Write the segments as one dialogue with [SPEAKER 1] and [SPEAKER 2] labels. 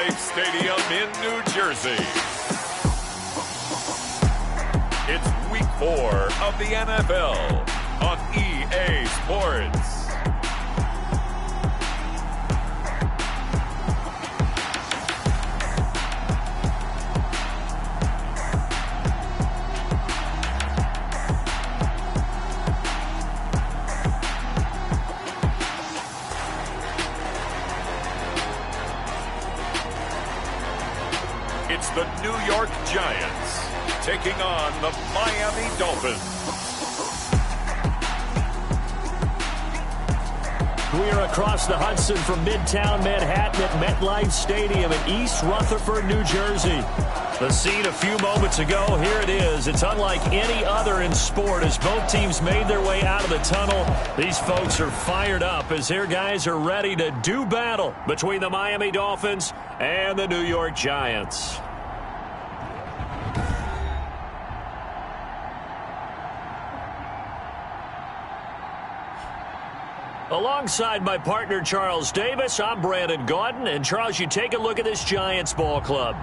[SPEAKER 1] MetLife Stadium in New Jersey. It's Week 4 of the NFL on EA Sports. It's the New York Giants taking on the Miami Dolphins.
[SPEAKER 2] We are across the Hudson from Midtown Manhattan at MetLife Stadium in East Rutherford, New Jersey. The scene a few moments ago, here it is. It's unlike any other in sport as both teams made their way out of the tunnel. These folks are fired up as their guys are ready to do battle between the Miami Dolphins and the New York Giants. Alongside my partner, Charles Davis, I'm Brandon Gaudin. And, Charles, you take a look at this Giants ball club.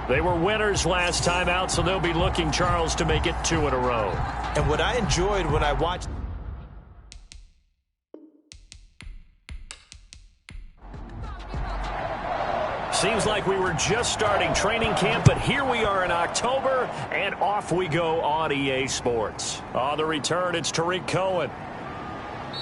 [SPEAKER 2] They were winners last time out, so they'll be looking, Charles, to make it 2 in a row.
[SPEAKER 3] And what I enjoyed when I watched...
[SPEAKER 2] Seems like we were just starting training camp, but here we are in October, and off we go on EA Sports. On the return, it's Tariq Cohen.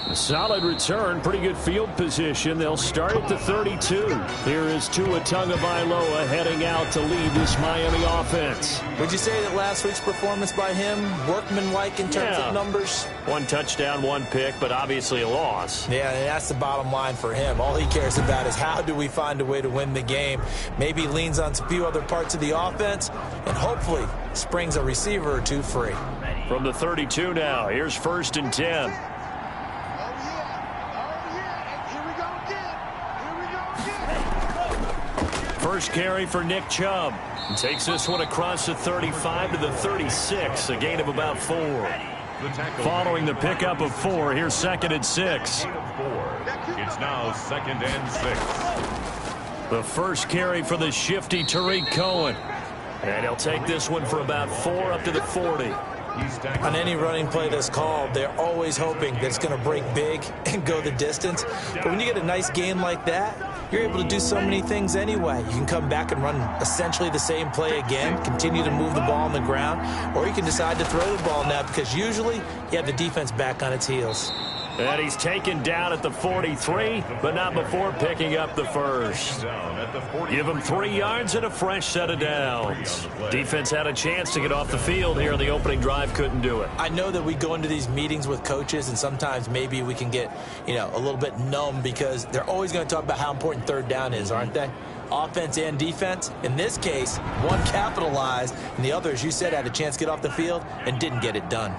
[SPEAKER 2] A solid return, pretty good field position. They'll start at the 32. Here is Tua Tagovailoa heading out to lead this Miami offense.
[SPEAKER 3] Would you say that last week's performance by him, workmanlike in terms of numbers?
[SPEAKER 2] 1 touchdown, 1 pick, but obviously a loss.
[SPEAKER 3] Yeah, and that's the bottom line for him. All he cares about is how do we find a way to win the game. Maybe leans on a few other parts of the offense, and hopefully springs a receiver or two free.
[SPEAKER 2] From the 32 now, here's 1st and 10. First carry for Nick Chubb. He takes this one across the 35 to the 36, a gain of about 4. Following the pickup of 4, here's 2nd and 6.
[SPEAKER 1] It's now 2nd and 6.
[SPEAKER 2] The first carry for the shifty Tariq Cohen. And he'll take this one for about 4 up to the 40.
[SPEAKER 3] On any running play that's called, they're always hoping that it's going to break big and go the distance. But when you get a nice gain like that, you're able to do so many things anyway. You can come back and run essentially the same play again, continue to move the ball on the ground, or you can decide to throw the ball now because usually you have the defense back on its heels.
[SPEAKER 2] And he's taken down at the 43, but not before picking up the first. Give him 3 yards and a fresh set of downs. Defense had a chance to get off the field here on the opening drive, couldn't do it.
[SPEAKER 3] I know that we go into these meetings with coaches, and sometimes maybe we can get, a little bit numb because they're always going to talk about how important 3rd down is, aren't they? Offense and defense. In this case, one capitalized, and the other, as you said, had a chance to get off the field and didn't get it done.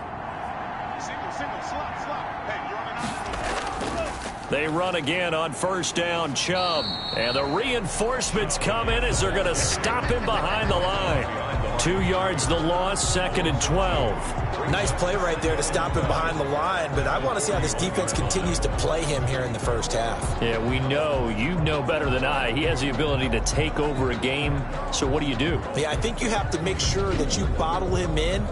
[SPEAKER 2] They run again on 1st down, Chubb. And the reinforcements come in as they're going to stop him behind the line. 2 yards the loss, 2nd and 12.
[SPEAKER 3] Nice play right there to stop him behind the line, but I want to see how this defense continues to play him here in the first half.
[SPEAKER 2] Yeah, we know, you know better than I, he has the ability to take over a game. So what do you do?
[SPEAKER 3] Yeah, I think you have to make sure that you bottle him in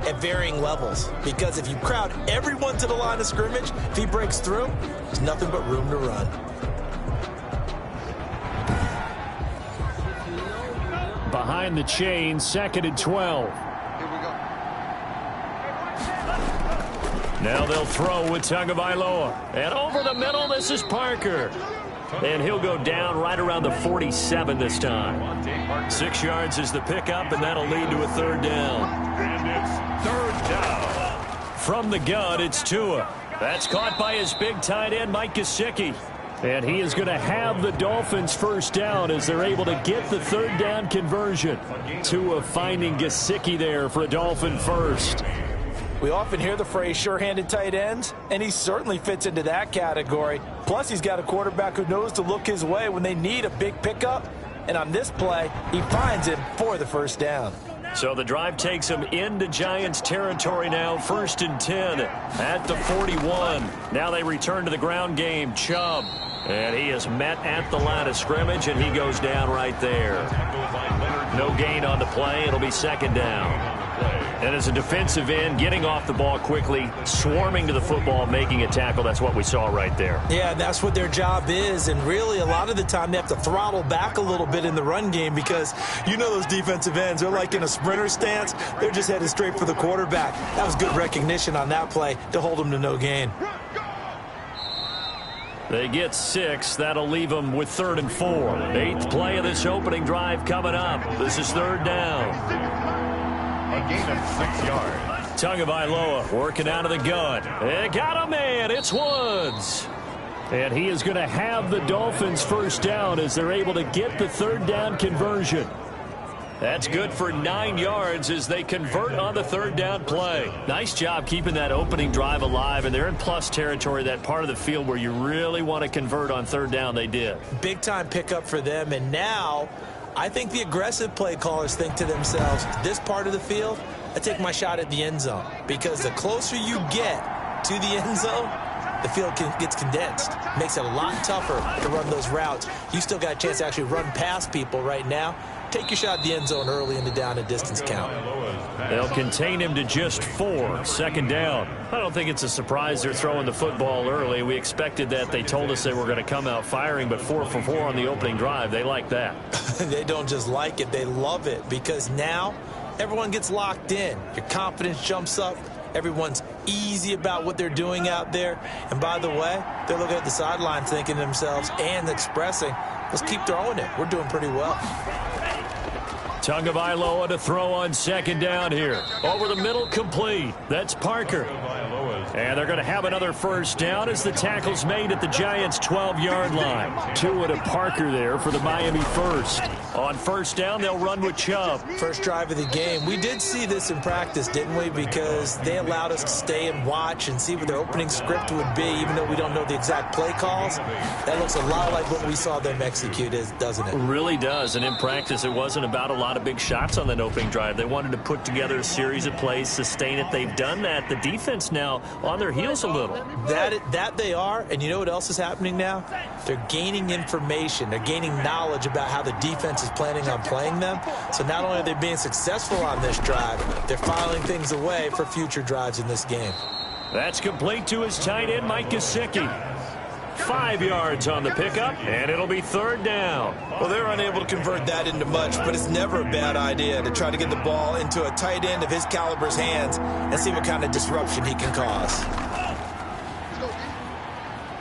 [SPEAKER 3] at varying levels, because if you crowd everyone to the line of scrimmage, if he breaks through, there's nothing but room to run.
[SPEAKER 2] Behind the chain, 2nd and 12. Now they'll throw with Tagovailoa. And over the middle, this is Parker. And he'll go down right around the 47 this time. 6 yards is the pickup, and that'll lead to a 3rd down.
[SPEAKER 1] And it's 3rd down.
[SPEAKER 2] From the gun, it's Tua. That's caught by his big tight end, Mike Gesicki. And he is going to have the Dolphins 1st down as they're able to get the 3rd down conversion. Tua finding Gesicki there for a Dolphin first.
[SPEAKER 3] We often hear the phrase sure-handed tight ends, and he certainly fits into that category. Plus, he's got a quarterback who knows to look his way when they need a big pickup. And on this play, he finds him for the 1st down.
[SPEAKER 2] So the drive takes him into Giants territory now, 1st and 10 at the 41. Now they return to the ground game. Chubb And he is met at the line of scrimmage, and he goes down right there. No gain on the play. It'll be second down. And as a defensive end, getting off the ball quickly, swarming to the football, making a tackle, that's what we saw right there.
[SPEAKER 3] Yeah, that's what their job is. And really, a lot of the time, they have to throttle back a little bit in the run game because you know those defensive ends, they're like in a sprinter stance. They're just headed straight for the quarterback. That was good recognition on that play to hold them to no gain.
[SPEAKER 2] They get 6. That'll leave them with 3rd and 4. 8th play of this opening drive coming up. This is 3rd down.
[SPEAKER 1] A gain of 6 yards.
[SPEAKER 2] Tagovailoa working out of the gun. They got a man. It's Woods. And he is going to have the Dolphins first down as they're able to get the 3rd down conversion. That's good for 9 yards as they convert on the 3rd down play. Nice job keeping that opening drive alive, and they're in plus territory, that part of the field where you really want to convert on 3rd down. They did. Big-time pickup for them, and now I think the aggressive play callers think to themselves, this part of the field, I take my shot at the end zone, because the closer you get to the end zone, the field gets condensed. Makes it a lot tougher to run those routes. You still got a chance to actually run past people right now. Take your shot at the end zone early in the down and distance count. They'll contain him to just 4. 2nd down. I don't think it's a surprise they're throwing the football early. We expected that. They told us they were going to come out firing, but 4 for 4 on the opening drive. They like that. They don't just like it. They love it because now everyone gets locked in. Your confidence jumps up. Everyone's easy about what they're doing out there. And by the way, they're looking at the sideline thinking to themselves and expressing, let's keep throwing it. We're doing pretty well. Tagovailoa to throw on 2nd down here. Over the middle, complete. That's Parker. And they're going to have another first down as the tackle's made at the Giants' 12-yard line. Tua to Parker there for the Miami first. On first down, they'll run with Chubb. First drive of the game. We did see this in practice, didn't we? Because they allowed us to stay and watch and see what their opening script would be, even though we don't know the exact play calls. That looks a lot like what we saw them execute, doesn't it? It really does. And in practice, it wasn't about a lot of big shots on that opening drive. They wanted to put together a series of plays, sustain it. They've done that. The defense now on their heels a little. That they are, and you know what else is happening now? They're gaining information. They're gaining knowledge about how the defense is planning on playing them. So not only are they being successful on this drive, they're filing things away for future drives in this game. That's complete to his tight end, Mike Gesicki. 5 yards on the pickup, and it'll be 3rd down. Well, they're unable to convert that into much, but it's never a bad idea to try to get the ball into a tight end of his caliber's hands and see what kind of disruption he can cause.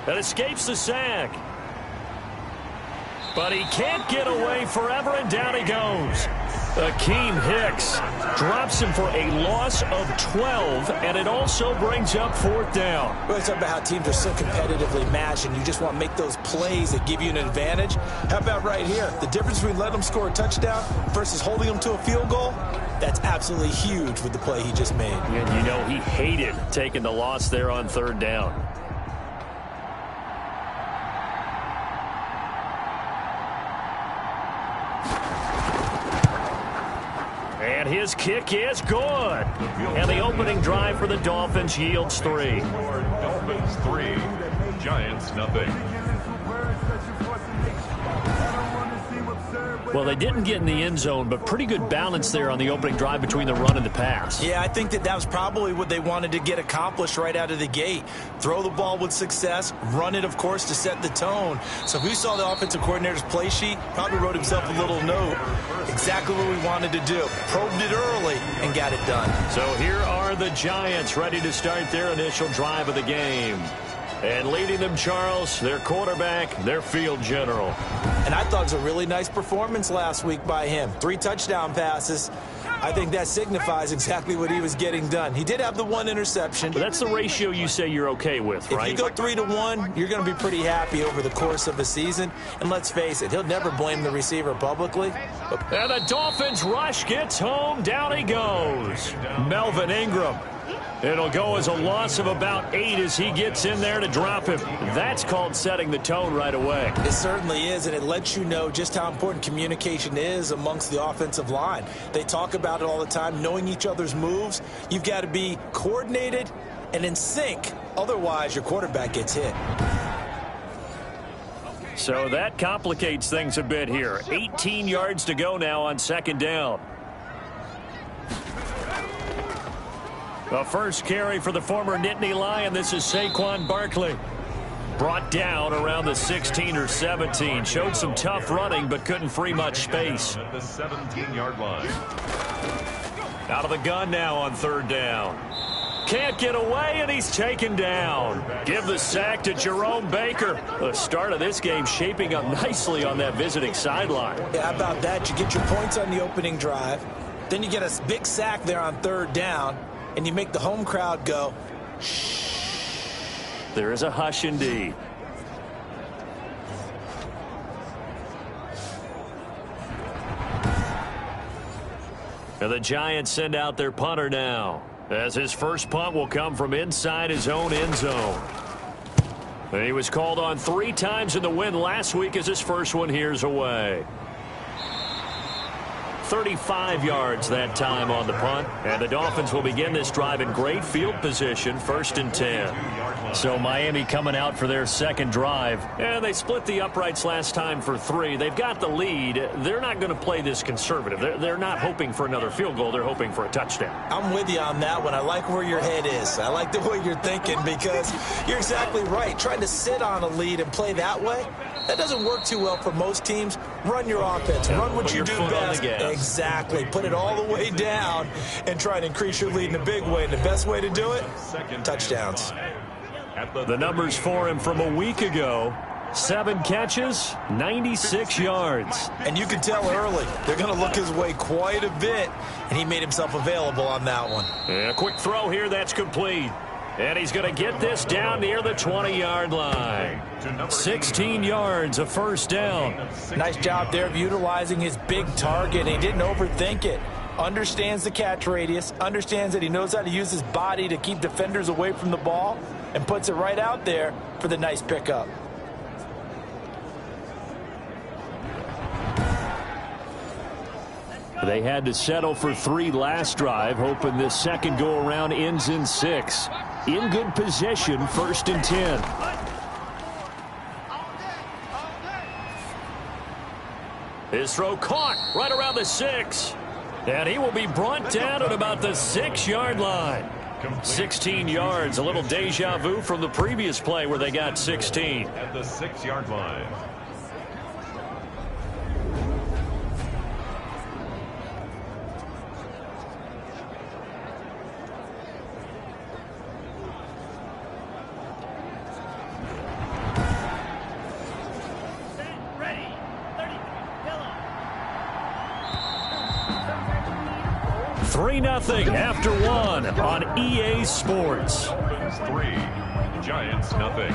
[SPEAKER 2] That escapes the sack. But he can't get away forever, and down he goes. Akeem Hicks drops him for a loss of 12, and it also brings up 4th down. We're talking about how teams are so competitively matched, and you just want to make those plays that give you an advantage. How about right here? The difference between letting them score a touchdown versus holding them to a field goal, that's absolutely huge with the play he just made. And you know he hated taking the loss there on 3rd down. And his kick is good. And the opening drive for the Dolphins yields 3.
[SPEAKER 1] Dolphins 3, Giants nothing.
[SPEAKER 2] Well, they didn't get in the end zone, but pretty good balance there on the opening drive between the run and the pass. Yeah, I think that was probably what they wanted to get accomplished right out of the gate. Throw the ball with success, run it, of course, to set the tone. So if we saw the offensive coordinator's play sheet, probably wrote himself a little note. Exactly what we wanted to do. Probed it early and got it done. So here are the Giants ready to start their initial drive of the game. And leading them, Charles, their quarterback, their field general. And I thought it was a really nice performance last week by him. 3 touchdown passes. I think that signifies exactly what he was getting done. He did have the 1 interception. But that's the ratio you say you're okay with, right? If you go 3-1, you're going to be pretty happy over the course of a season. And let's face it, he'll never blame the receiver publicly. And the Dolphins rush gets home. Down he goes. Melvin Ingram. It'll go as a loss of about 8 as he gets in there to drop him. That's called setting the tone right away. It certainly is, and it lets you know just how important communication is amongst the offensive line. They talk about it all the time, knowing each other's moves. You've got to be coordinated and in sync. Otherwise, your quarterback gets hit. So that complicates things a bit here. 18 yards to go now on second down. The first carry for the former Nittany Lion. This is Saquon Barkley. Brought down around the 16 or 17. Showed some tough running, but couldn't free much space.
[SPEAKER 1] At the 17-yard line.
[SPEAKER 2] Out of the gun now on third down. Can't get away, and he's taken down. Give the sack to Jerome Baker. The start of this game shaping up nicely on that visiting sideline.
[SPEAKER 3] Yeah, how about that? You get your points on the opening drive. Then you get a big sack there on third down, and you make the home crowd go, shh.
[SPEAKER 2] There is a hush indeed. And the Giants send out their punter now, as his first punt will come from inside his own end zone. And he was called on 3 times in the win last week as his first one here's away. 35 yards that time on the punt. And the Dolphins will begin this drive in great field position, 1st and 10. So Miami coming out for their second drive. And they split the uprights last time for 3. They've got the lead. They're not going to play this conservative. They're not hoping for another field goal. They're hoping for a touchdown.
[SPEAKER 3] I'm with you on that one. I like where your head is. I like the way you're thinking because you're exactly right. Trying to sit on a lead and play that way, that doesn't work too well for most teams. Run your offense. Run what you do best. Exactly. Put it all the way down and try and increase your lead in a big way. And the best way to do it, touchdowns.
[SPEAKER 2] The numbers for him from a week ago: 7 catches, 96 yards.
[SPEAKER 3] And you can tell early they're going to look his way quite a bit, and he made himself available on that one.
[SPEAKER 2] A quick throw here that's complete. And he's going to get this down near the 20-yard line. 16 yards, a first down.
[SPEAKER 3] Nice job there of utilizing his big target. He didn't overthink it. Understands the catch radius, understands that he knows how to use his body to keep defenders away from the ball, and puts it right out there for the nice pickup.
[SPEAKER 2] They had to settle for 3 last drive, hoping this second go-around ends in 6. In good position, 1st and 10. His throw caught right around the 6. And he will be brought down at about the 6-yard line. 16 yards, a little deja vu from the previous play where they got 16.
[SPEAKER 1] At the 6-yard line.
[SPEAKER 2] Nothing after 1 on EA Sports.
[SPEAKER 1] Dolphins 3, Giants nothing.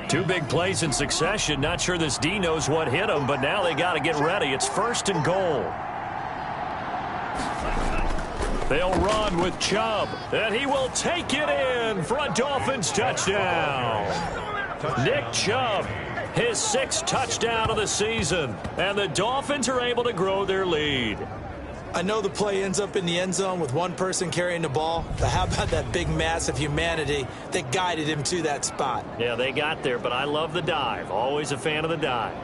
[SPEAKER 2] 2 big plays in succession. Not sure this D knows what hit him, but now they got to get ready. It's 1st and goal. They'll run with Chubb, and he will take it in for a Dolphins touchdown. Nick Chubb, his 6th touchdown of the season, and the Dolphins are able to grow their lead.
[SPEAKER 3] I know the play ends up in the end zone with one person carrying the ball, but how about that big mass of humanity that guided him to that spot?
[SPEAKER 2] Yeah, they got there, but I love the dive. Always a fan of the dive.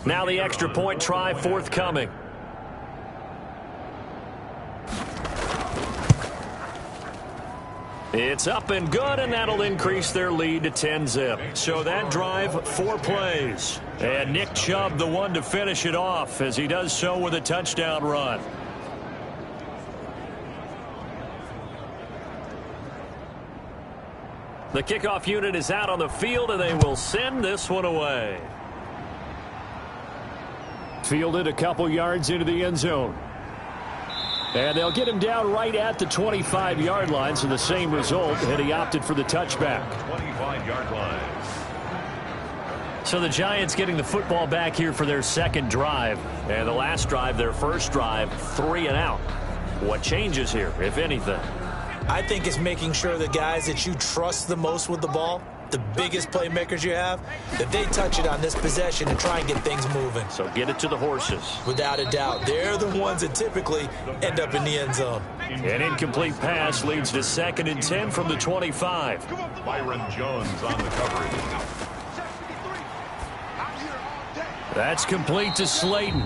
[SPEAKER 2] Now the extra point try forthcoming. It's up and good, and that'll increase their lead to 10-zip. So that drive, 4 plays. And Nick Chubb, the one to finish it off, as he does so with a touchdown run. The kickoff unit is out on the field, and they will send this one away. Fielded a couple yards into the end zone. And they'll get him down right at the 25-yard line, so the same result, and he opted for the touchback.
[SPEAKER 1] 25-yard line.
[SPEAKER 2] So the Giants getting the football back here for their second drive. And the last drive, their first drive, 3 and out. What changes here, if anything?
[SPEAKER 3] I think it's making sure the guys that you trust the most with the ball, the biggest playmakers you have, that they touch it on this possession and try and get things moving.
[SPEAKER 2] So get it to the horses.
[SPEAKER 3] Without a doubt, they're the ones that typically end up in the end zone.
[SPEAKER 2] An incomplete pass leads to 2nd and 10 from the 25.
[SPEAKER 1] Byron Jones on the coverage.
[SPEAKER 2] That's complete to Slayton.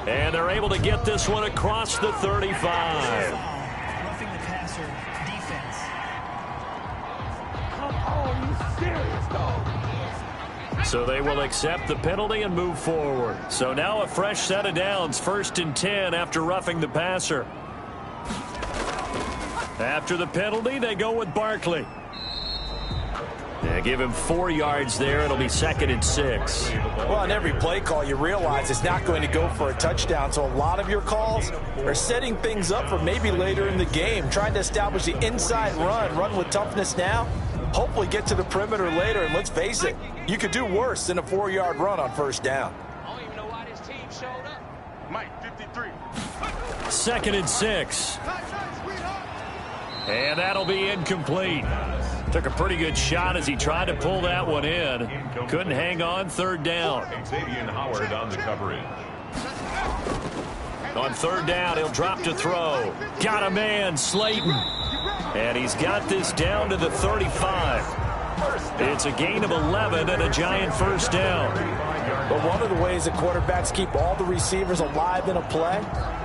[SPEAKER 2] And they're able to get this one across the 35.
[SPEAKER 4] Roughing the passer defense. Come on, you serious, dog?
[SPEAKER 2] So they will accept the penalty and move forward. So now a fresh set of downs, 1st and 10 after roughing the passer. After the penalty, they go with Barkley. Yeah, give him 4 yards there. It'll be 2nd and 6.
[SPEAKER 3] Well, on every play call, you realize it's not going to go for a touchdown. So a lot of your calls are setting things up for maybe later in the game, trying to establish the inside run with toughness now, hopefully get to the perimeter later. And let's face it, you could do worse than a 4-yard run on 1st down.
[SPEAKER 5] I don't even know why this team showed up.
[SPEAKER 1] Mike, 53.
[SPEAKER 2] 2nd and 6. And that'll be incomplete. Took a pretty good shot as he tried to pull that one in. Couldn't hang on, 3rd down.
[SPEAKER 1] Xavier Howard on the coverage.
[SPEAKER 2] On 3rd down, he'll drop to throw. Got a man, Slayton. And he's got this down to the 35. It's a gain of 11 and a giant 1st down.
[SPEAKER 3] But one of the ways that quarterbacks keep all the receivers alive in a play,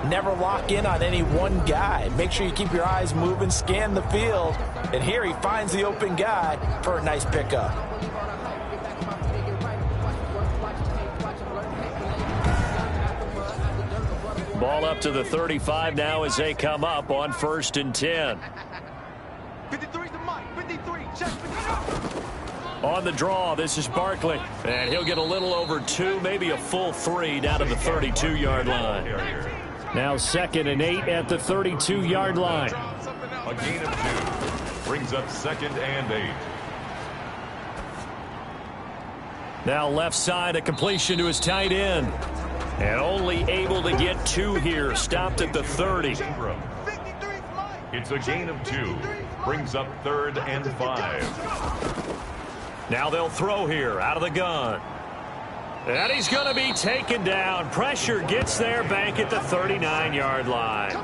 [SPEAKER 3] never lock in on any one guy. Make sure you keep your eyes moving, scan the field, and here he finds the open guy for a nice pickup.
[SPEAKER 2] Ball up to the 35 now as they come up on 1st and 10.
[SPEAKER 5] 53 to Mike. 53. Check 53.
[SPEAKER 2] On the draw, this is Barkley. And he'll get a little over 2, maybe a full 3 down to the 32-yard line. Now 2nd and 8 at the 32-yard line.
[SPEAKER 1] A gain of 2. Brings up 2nd and 8.
[SPEAKER 2] Now left side, a completion to his tight end. And only able to get 2 here. Stopped at the 30.
[SPEAKER 1] It's a gain of 2. Brings up 3rd and 5.
[SPEAKER 2] Now they'll throw here out of the gun. And he's going to be taken down. Pressure gets there back at the 39-yard line.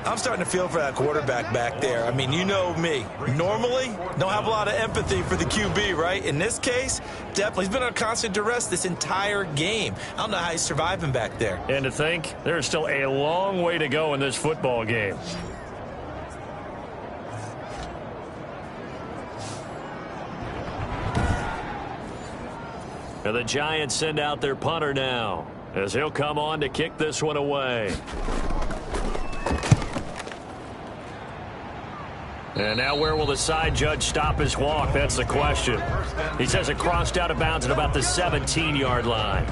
[SPEAKER 3] I'm starting to feel for that quarterback back there. I mean, you know me. Normally, don't have a lot of empathy for the QB, right? In this case, definitely. He's been on constant duress this entire game. I don't know how he's surviving back there.
[SPEAKER 2] And to think, there's still a long way to go in this football game. And the Giants send out their punter now, as he'll come on to kick this one away. And now where will the side judge stop his walk? That's the question. He says it crossed out of bounds at about the 17-yard line.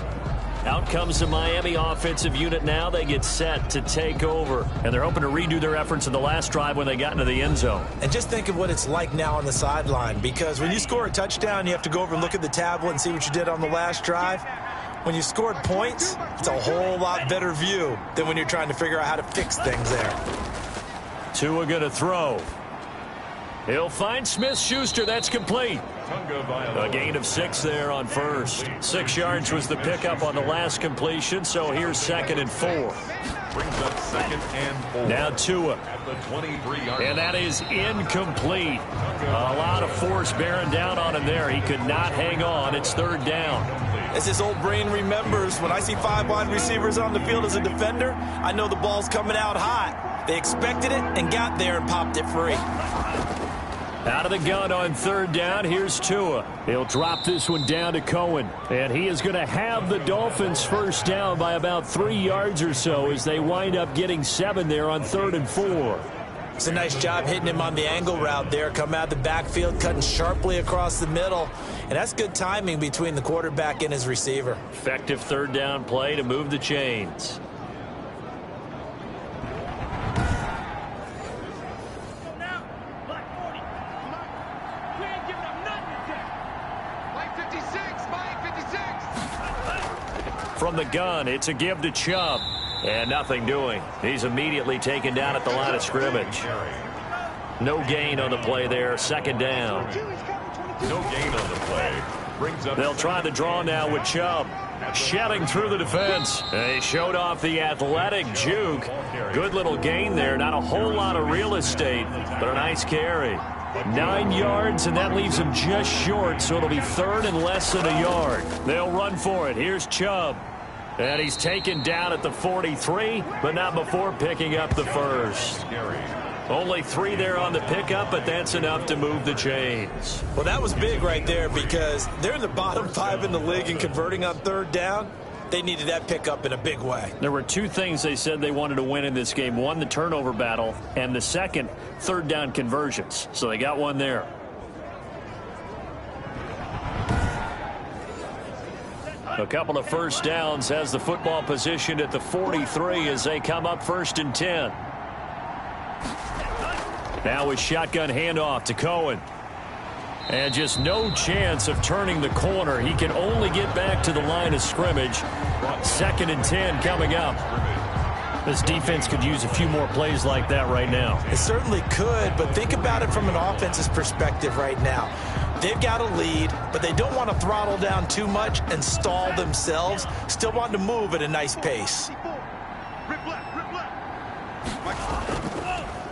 [SPEAKER 2] Out comes the Miami offensive unit now. They get set to take over. And they're hoping to redo their efforts in the last drive when they got into the end zone.
[SPEAKER 3] And just think of what it's like now on the sideline, because when you score a touchdown, you have to go over and look at the tablet and see what you did on the last drive. When you scored points, it's a whole lot better view than when you're trying to figure out how to fix things there.
[SPEAKER 2] Tua going to throw. He'll find Smith-Schuster. That's complete. A gain of 6 there on 1st. 6 yards was the pickup on the last completion, so here's 2nd and 4.
[SPEAKER 1] Brings up 2nd and 4.
[SPEAKER 2] Now Tua.
[SPEAKER 1] At the 23-yard line.
[SPEAKER 2] And that is incomplete. A lot of force bearing down on him there. He could not hang on. It's 3rd down.
[SPEAKER 3] As his old brain remembers, when I see 5 wide receivers on the field as a defender, I know the ball's coming out hot. They expected it and got there and popped it free.
[SPEAKER 2] Out of the gun on 3rd down, here's Tua. He'll drop this one down to Cohen. And he is going to have the Dolphins first down by about 3 yards or so as they wind up getting 7 there on 3rd and 4.
[SPEAKER 3] It's a nice job hitting him on the angle route there. Come out of the backfield, cutting sharply across the middle. And that's good timing between the quarterback and his receiver.
[SPEAKER 2] Effective 3rd down play to move the chains. From the gun, it's a give to Chubb. And nothing doing. He's immediately taken down at the line of scrimmage. No gain on the play there. 2nd down.
[SPEAKER 1] No gain on the play. Brings up.
[SPEAKER 2] They'll try the draw now with Chubb. Shedding through the defense. They showed off the athletic juke. Good little gain there. Not a whole lot of real estate, but a nice carry. 9 yards, and that leaves him just short, so it'll be third and less than a yard. They'll run for it. Here's Chubb. And he's taken down at the 43, but not before picking up the first. Only 3 there on the pickup, but that's enough to move the chains.
[SPEAKER 3] Well, that was big right there because they're in the bottom 5 in the league and converting on third down. They needed that pickup in a big way.
[SPEAKER 2] There were 2 things they said they wanted to win in this game. One, the turnover battle, and the second, third down conversions. So they got one there. A couple of first downs has the football positioned at the 43 as they come up 1st and 10. Now a shotgun handoff to Cohen. And just no chance of turning the corner. He can only get back to the line of scrimmage. 2nd and 10 coming up. This defense could use a few more plays like that right now.
[SPEAKER 3] It certainly could, but think about it from an offense's perspective right now. They've got a lead, but they don't want to throttle down too much and stall themselves. Still want to move at a nice pace.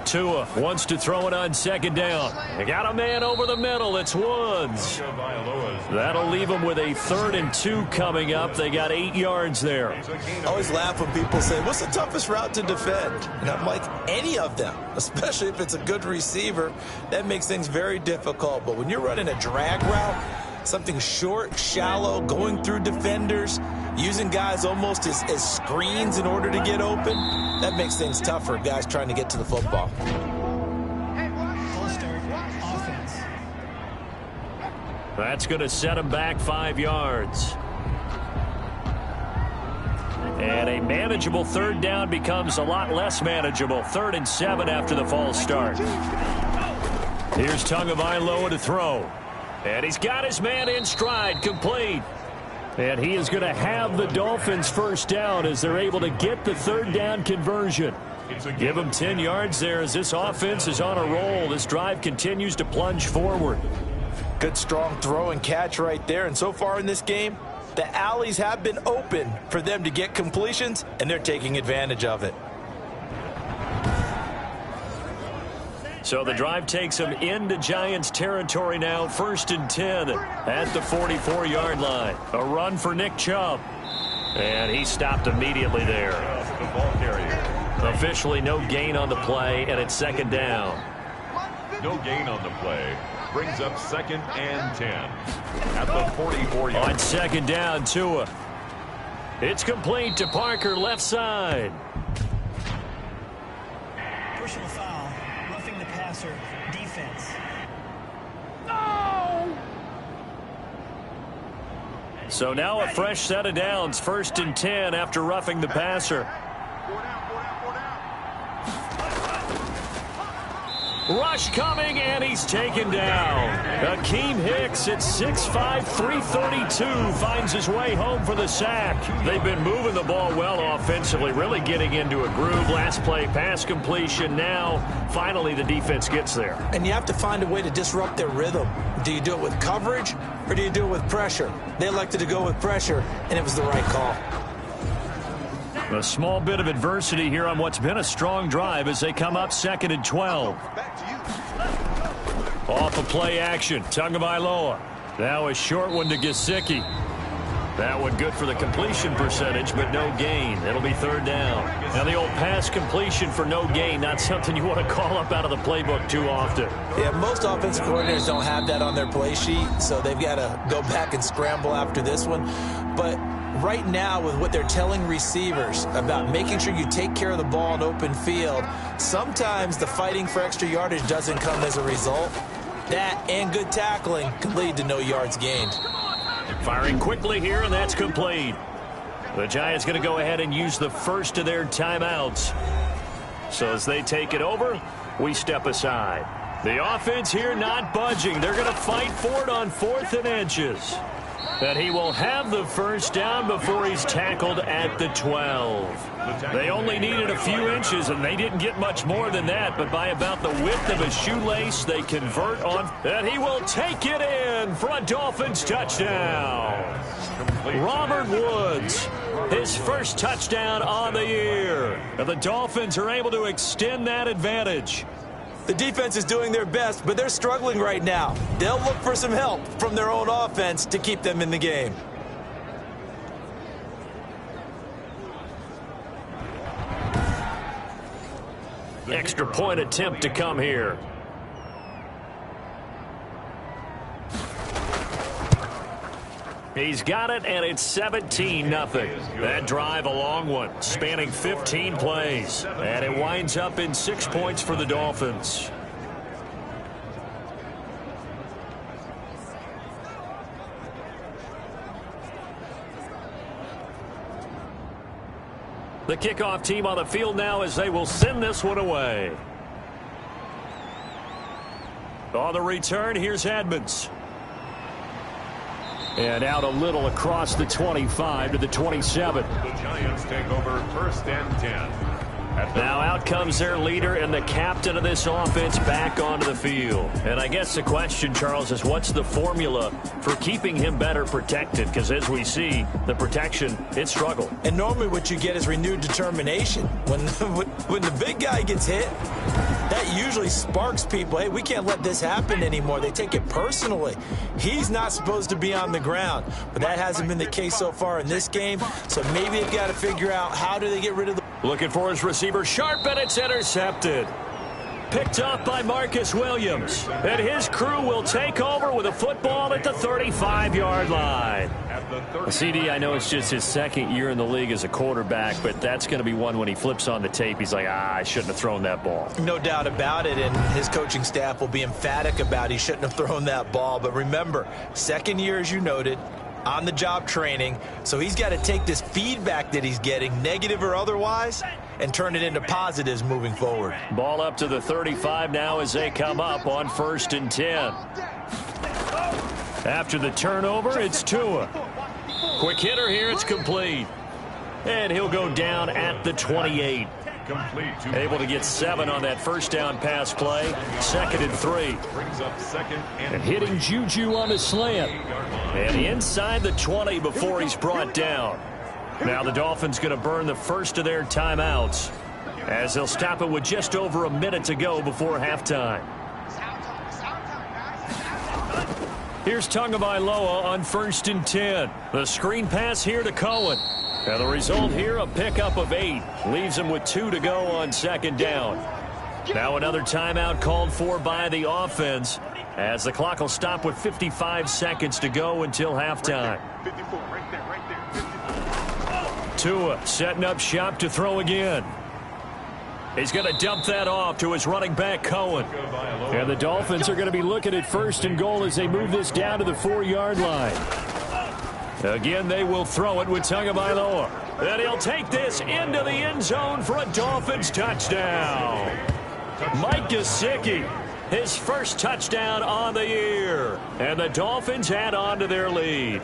[SPEAKER 2] Tua wants to throw it on 2nd down. They got a man over the middle. It's Woods. That'll leave them with a 3rd and 2 coming up. They got 8 yards there.
[SPEAKER 3] I always laugh when people say, what's the toughest route to defend? And I'm like, any of them, especially if it's a good receiver. That makes things very difficult. But when you're running a drag route, something short, shallow, going through defenders, using guys almost as screens in order to get open, that makes things tough for guys trying to get to the football.
[SPEAKER 6] Offense.
[SPEAKER 2] That's going to set him back 5 yards. And a manageable 3rd down becomes a lot less manageable. 3rd and 7 after the false start. Here's Tagovailoa to throw. And he's got his man in stride, complete. And he is going to have the Dolphins first down as they're able to get the 3rd down conversion. Give them 10 yards there as this offense is on a roll. This drive continues to plunge forward.
[SPEAKER 3] Good strong throw and catch right there. And so far in this game, the alleys have been open for them to get completions, and they're taking advantage of it.
[SPEAKER 2] So the drive takes them into Giants territory now. 1st and 10 at the 44-yard line. A run for Nick Chubb. And he stopped immediately there. Officially no gain on the play, and it's 2nd down.
[SPEAKER 1] No gain on the play. Brings up 2nd and 10 at the 44-yard.
[SPEAKER 2] On 2nd down, Tua. It's complete to Parker, left side.
[SPEAKER 6] Personal foul. Roughing the passer. Defense.
[SPEAKER 2] So now a fresh set of downs. 1st and 10 after roughing the passer. Rush coming, and he's taken down. Akeem Hicks at 6'5", 332 finds his way home for the sack. They've been moving the ball well offensively, really getting into a groove. Last play, pass completion. Now, finally, the defense gets there.
[SPEAKER 3] And you have to find a way to disrupt their rhythm. Do you do it with coverage, or do you do it with pressure? They elected to go with pressure, and it was the right call.
[SPEAKER 2] A small bit of adversity here on what's been a strong drive as they come up 2nd and 12. Off of play action, Tagovailoa. Now a short one to Gesicki. That one good for the completion percentage, but no gain. It'll be 3rd down. Now the old pass completion for no gain, not something you want to call up out of the playbook too often.
[SPEAKER 3] Yeah, most offensive coordinators don't have that on their play sheet, so they've got to go back and scramble after this one. But right now, with what they're telling receivers about making sure you take care of the ball in open field, sometimes the fighting for extra yardage doesn't come as a result. That and good tackling can lead to no yards gained.
[SPEAKER 2] Firing quickly here, and that's complete. The Giants going to go ahead and use the first of their timeouts. So as they take it over, we step aside. The offense here not budging. They're going to fight for it on 4th and inches. that he will have the first down before he's tackled at the 12. They only needed a few inches, and they didn't get much more than that, but by about the width of a shoelace, they convert on, and he will take it in for a Dolphins touchdown. Robert Woods, his first touchdown on the year. And the Dolphins are able to extend that advantage.
[SPEAKER 3] The defense is doing their best, but they're struggling right now. They'll look for some help from their own offense to keep them in the game.
[SPEAKER 2] Extra point attempt to come here. He's got it, and it's 17-0. That drive, a long one, spanning 15 plays. And it winds up in 6 points for the Dolphins. The kickoff team on the field now as they will send this one away. On the return, here's Edmonds. And out a little across the 25 to the 27.
[SPEAKER 1] The Giants take over 1st and 10.
[SPEAKER 2] Now out comes their leader and the captain of this offense back onto the field. And I guess the question, Charles, is what's the formula for keeping him better protected? Because as we see, the protection, it struggled.
[SPEAKER 3] And normally what you get is renewed determination. When the big guy gets hit, that usually sparks people. Hey, we can't let this happen anymore. They take it personally. He's not supposed to be on the ground, but that hasn't been the case so far in this game. So maybe they've got to figure out how do they get rid of the...
[SPEAKER 2] Looking for his receiver, sharp, and it's intercepted. Picked up by Marcus Williams. And his crew will take over with a football at the 35-yard line. CD, I know it's just his second year in the league as a quarterback, but that's going to be one when he flips on the tape. He's like, I shouldn't have thrown that ball.
[SPEAKER 3] No doubt about it, and his coaching staff will be emphatic about he shouldn't have thrown that ball. But remember, second year, as you noted, on-the-job training, so he's got to take this feedback that he's getting, negative or otherwise, and turn it into positives moving forward.
[SPEAKER 2] Ball up to the 35 now as they come up on 1st and 10. After the turnover, it's Tua. Quick hitter here, it's complete. And he'll go down at the 28. Able to get 7 on that first down pass play. 2nd and 3. And hitting Juju on the slant. And inside the 20 before he's brought down. Now the Dolphins going to burn the first of their timeouts as they'll stop it with just over a minute to go before halftime. Here's Tagovailoa on 1st and 10. The screen pass here to Cohen. And the result here, a pickup of 8. Leaves him with 2 to go on 2nd down. Now another timeout called for by the offense as the clock will stop with 55 seconds to go until halftime. Tua setting up shop to throw again. He's going to dump that off to his running back, Cohen. And the Dolphins are going to be looking at 1st and goal as they move this down to the 4-yard line. Again, they will throw it with Tagovailoa. And he'll take this into the end zone for a Dolphins touchdown. Mike Gesicki, his first touchdown on the year. And the Dolphins add on to their lead.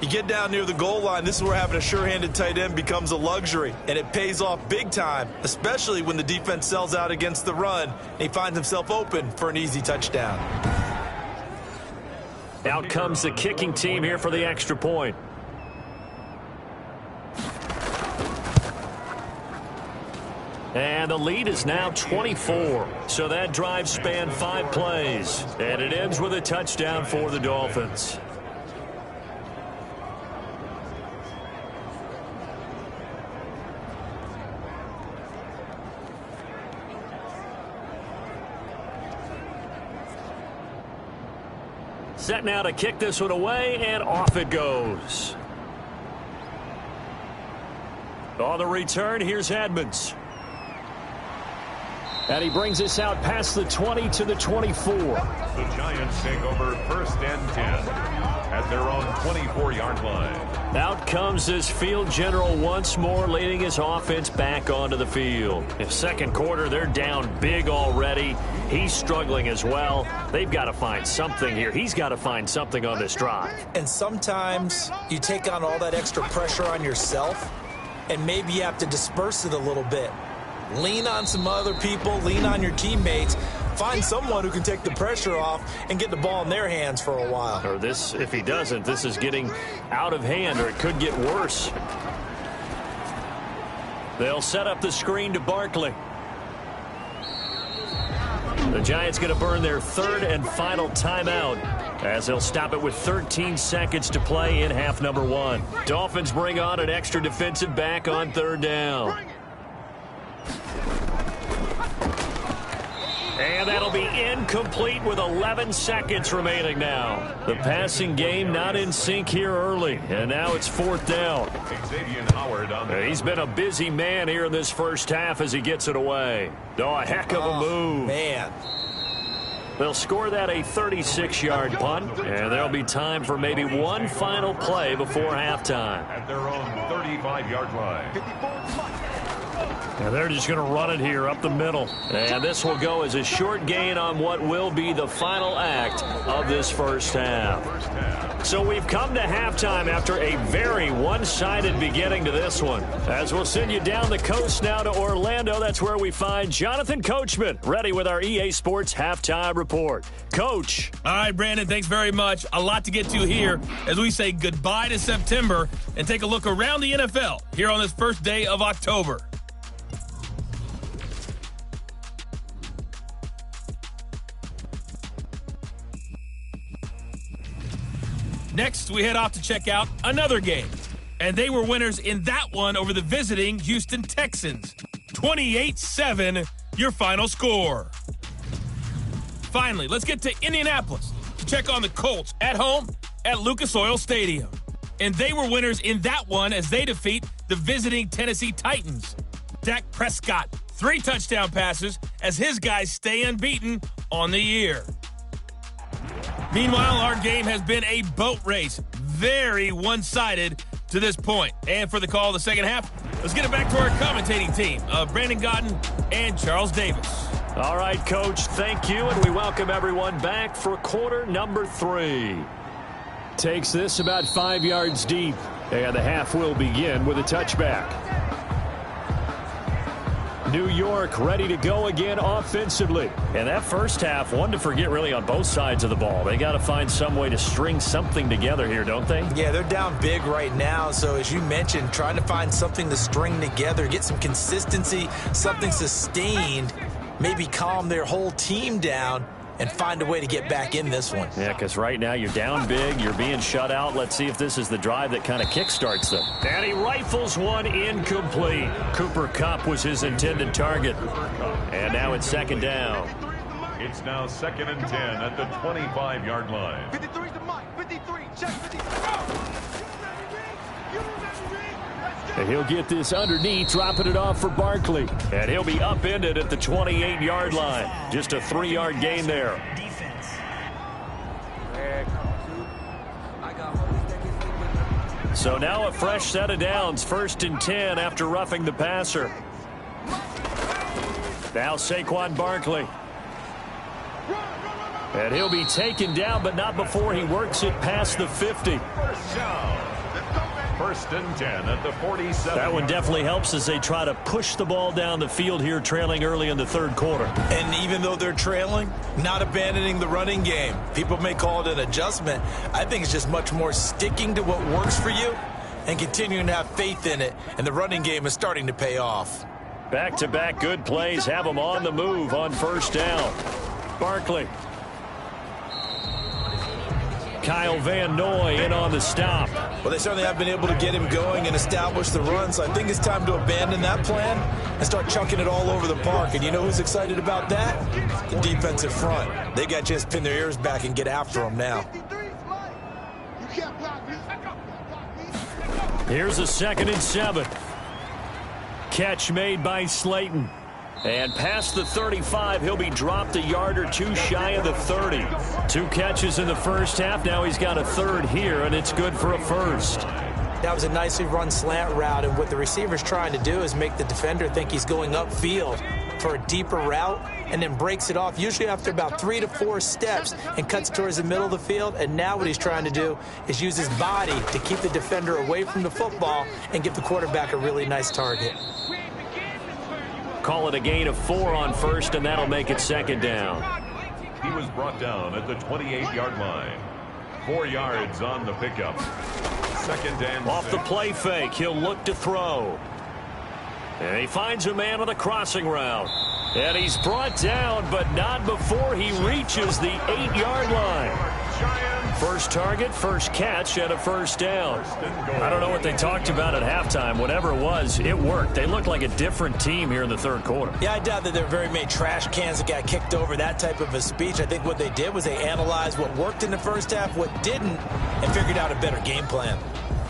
[SPEAKER 3] You get down near the goal line, this is where having a sure-handed tight end becomes a luxury, and it pays off big time, especially when the defense sells out against the run, and he finds himself open for an easy touchdown.
[SPEAKER 2] Out comes the kicking team here for the extra point. And the lead is now 24. So that drive spanned 5 plays, and it ends with a touchdown for the Dolphins. Set now to kick this one away, and off it goes. On the return, here's Edmonds. And he brings us out past the 20 to the 24.
[SPEAKER 1] The Giants take over 1st and 10 at their own 24-yard line.
[SPEAKER 2] Out comes this field general once more, leading his offense back onto the field. In second quarter, they're down big already. He's struggling as well. They've got to find something here. He's got to find something on this drive.
[SPEAKER 3] And sometimes you take on all that extra pressure on yourself, and maybe you have to disperse it a little bit. Lean on some other people, lean on your teammates. Find someone who can take the pressure off and get the ball in their hands for a while.
[SPEAKER 2] Or this, if he doesn't, this is getting out of hand, or it could get worse. They'll set up the screen to Barkley. The Giants going to burn their third and final timeout as they'll stop it with 13 seconds to play in half number 1. Dolphins bring on an extra defensive back on third down. And that'll be incomplete with 11 seconds remaining now. The passing game not in sync here early, and now it's fourth down. He's been a busy man here in this first half as he gets it away. Oh, a heck of a move.
[SPEAKER 3] Man.
[SPEAKER 2] They'll score that a 36-yard punt, and there'll be time for maybe one final play before halftime.
[SPEAKER 1] At their own 35-yard line.
[SPEAKER 2] And they're just going to run it here up the middle. And this will go as a short gain on what will be the final act of this first half. So we've come to halftime after a very one-sided beginning to this one. As we'll send you down the coast now to Orlando, that's where we find Jonathan Coachman, ready with our EA Sports Halftime Report. Coach.
[SPEAKER 7] All right, Brandon, thanks very much. A lot to get to here as we say goodbye to September and take a look around the NFL here on this first day of October. Next, we head off to check out another game. And they were winners in that one over the visiting Houston Texans. 28-7, your final score. Finally, let's get to Indianapolis to check on the Colts at home at Lucas Oil Stadium. And they were winners in that one as they defeat the visiting Tennessee Titans. Dak Prescott, 3 touchdown passes as his guys stay unbeaten on the year. Meanwhile, our game has been a boat race. Very one-sided to this point. And for the call of the second half, let's get it back to our commentating team of Brandon Godden and Charles Davis.
[SPEAKER 2] All right, Coach, thank you, and we welcome everyone back for quarter number 3. Takes this about 5 yards deep, and the half will begin with a touchback. New York ready to go again offensively. And that first half, one to forget really on both sides of the ball. They got to find some way to string something together here, don't they?
[SPEAKER 3] Yeah, they're down big right now. So as you mentioned, trying to find something to string together, get some consistency, something sustained, maybe calm their whole team down and find a way to get back in this one.
[SPEAKER 2] Yeah, because right now you're down big, you're being shut out. Let's see if this is the drive that kind of kickstarts them. And he rifles one incomplete. Cooper Kupp was his intended target. And now it's second down.
[SPEAKER 1] It's now 2nd and 10 at the 25-yard line.
[SPEAKER 5] 53 to Mike. 53. Check 53.
[SPEAKER 2] And he'll get this underneath, dropping it off for Barkley. And he'll be upended at the 28-yard line. Just a 3-yard gain there.
[SPEAKER 6] Defense.
[SPEAKER 2] So now a fresh set of downs, 1st and 10 after roughing the passer. Now Saquon Barkley. And he'll be taken down, but not before he works it past the 50.
[SPEAKER 1] First down. 1st and 10 at the 47.
[SPEAKER 2] That one definitely helps as they try to push the ball down the field here, trailing early in the third quarter.
[SPEAKER 3] And even though they're trailing, not abandoning the running game. People may call it an adjustment. I think it's just much more sticking to what works for you and continuing to have faith in it. And the running game is starting to pay off.
[SPEAKER 2] Back-to-back good plays have them on the move on first down. Barkley. Kyle Van Noy in on the stop.
[SPEAKER 3] Well, they certainly have been able to get him going and establish the run, so I think it's time to abandon that plan and start chunking it all over the park. And you know who's excited about that? The defensive front. They got to just pin their ears back and get after him now.
[SPEAKER 2] Here's a 2nd and 7. Catch made by Slayton. And past the 35, he'll be dropped a yard or two shy of the 30. 2 catches in the first half. Now he's got a third here, and it's good for a first.
[SPEAKER 3] That was a nicely run slant route, and what the receiver's trying to do is make the defender think he's going upfield. for a deeper route and then breaks it off, usually after about 3 to 4 steps, and cuts towards the middle of the field. And now what he's trying to do is use his body to keep the defender away from the football and give the quarterback a really nice target.
[SPEAKER 2] Call it a gain of 4 on first, and that'll make it second down.
[SPEAKER 1] He was brought down at the 28-yard line. 4 yards on the pickup. Second and
[SPEAKER 2] Off
[SPEAKER 1] 6.
[SPEAKER 2] the play fake, he'll look to throw. And he finds a man on the crossing route. And he's brought down, but not before he reaches the 8-yard line. First target, first catch, and a first down. I don't know what they talked about at halftime. Whatever it was, it worked. They looked like a different team here in the third quarter.
[SPEAKER 3] Yeah, I doubt that there were very many trash cans that got kicked over, that type of a speech. I think what they did was they analyzed what worked in the first half, what didn't, and figured out a better game plan.